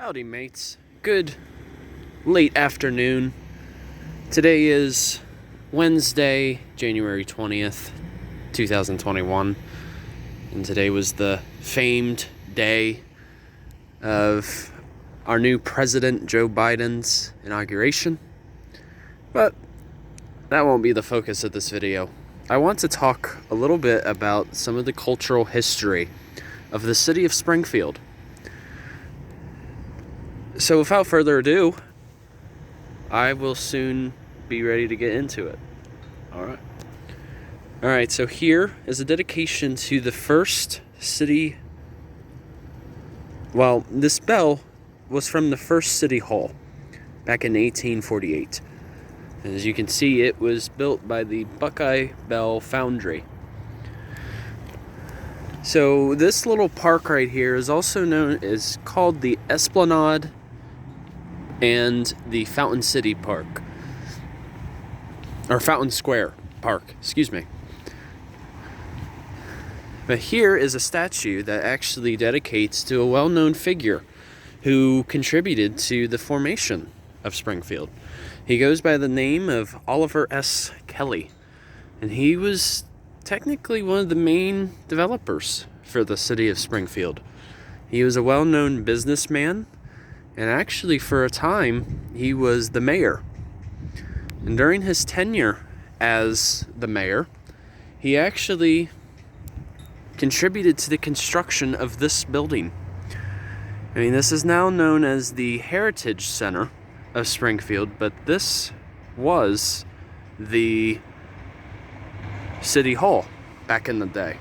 Howdy mates, good late afternoon. Today is Wednesday, January 20th, 2021, and today was the famed day of our new president, Joe Biden's inauguration. But that won't be the focus of this video. I want to talk a little bit about some of the cultural history of the city of Springfield. So without further ado, I will soon be ready to get into it. Alright, so here is a dedication to the first city. Well, this bell was from the first city hall back in 1848. As you can see, it was built by the Buckeye Bell Foundry. So this little park right here is also called the Esplanade and the Fountain City Park, or Fountain Square Park, excuse me. But here is a statue that actually dedicates to a well-known figure who contributed to the formation of Springfield. He goes by the name of Oliver S. Kelly, and he was technically one of the main developers for the city of Springfield. He was a well-known businessman, and actually for a time he was the mayor. And during his tenure as the mayor, he actually contributed to the construction of this building. I mean, this is now known as the Heritage Center of Springfield, but this was the City Hall back in the day.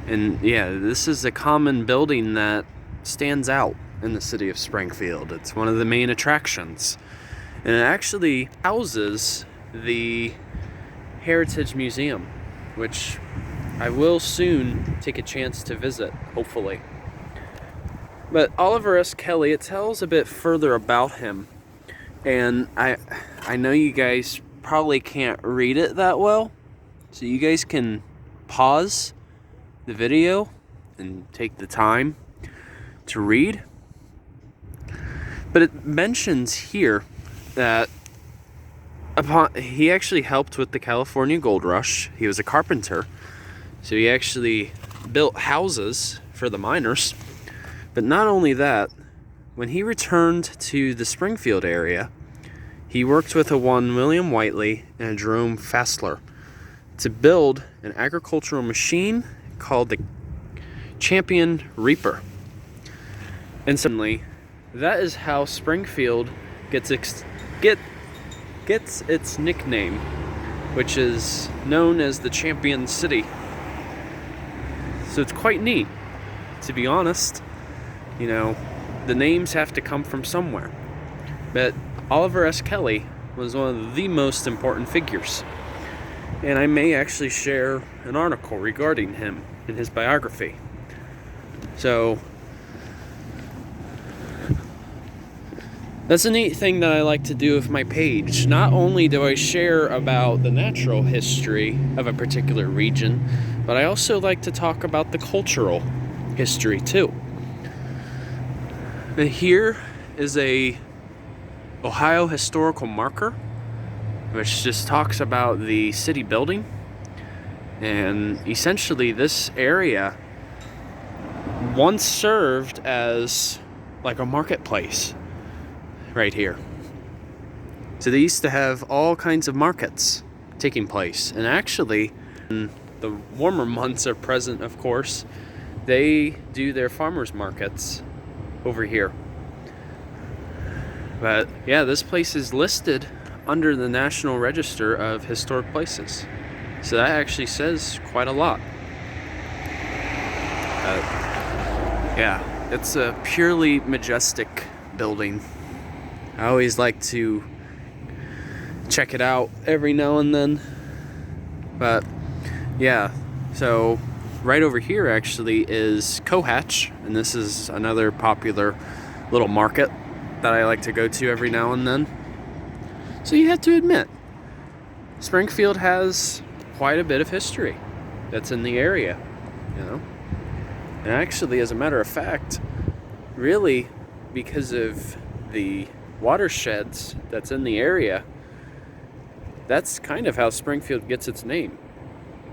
And yeah, this is a common building that stands out in the city of Springfield. It's one of the main attractions, and it actually houses the Heritage Museum, which I will soon take a chance to visit, hopefully. But Oliver S. Kelly, it tells a bit further about him, and I know you guys probably can't read it that well, so you guys can pause the video and take the time to read. But it mentions here that he actually helped with the California Gold Rush. He was a carpenter, so he actually built houses for the miners. But not only that, when he returned to the Springfield area, he worked with one William Whiteley and a Jerome Fassler to build an agricultural machine called the Champion Reaper. And suddenly, that is how Springfield gets its nickname, which is known as the Champion City. So it's quite neat, to be honest. You know, the names have to come from somewhere. But Oliver S. Kelly was one of the most important figures. And I may actually share an article regarding him in his biography. So that's a neat thing that I like to do with my page. Not only do I share about the natural history of a particular region, but I also like to talk about the cultural history too. And here is a Ohio historical marker, which just talks about the city building. And essentially this area once served as like a marketplace right here. So they used to have all kinds of markets taking place. And actually, when the warmer months are present, of course, they do their farmers markets over here. But yeah, this place is listed under the National Register of Historic Places. So that actually says quite a lot. Yeah, it's a purely majestic building. I always like to check it out every now and then. But yeah, so right over here actually is Cohatch, and this is another popular little market that I like to go to every now and then. So you have to admit, Springfield has quite a bit of history that's in the area, you know. And actually, as a matter of fact, really, because of the watersheds that's in the area, that's kind of how Springfield gets its name.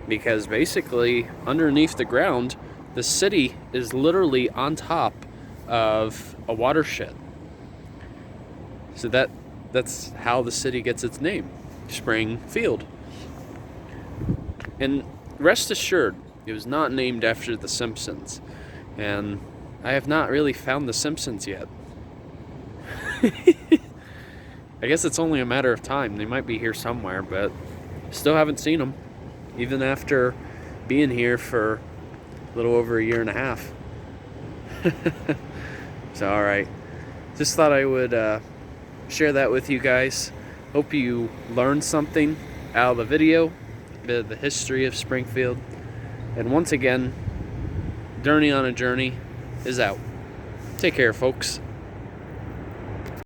Because basically, underneath the ground, the city is literally on top of a watershed. So that's how the city gets its name, Springfield. And rest assured, it was not named after The Simpsons. And I have not really found The Simpsons yet. I guess it's only a matter of time. They might be here somewhere, but still haven't seen them, even after being here for a little over a year and a half. So, alright. Just thought I would share that with you guys. Hope you learned something out of the video, a bit of the history of Springfield. And once again, Journey on a Journey is out. Take care, folks.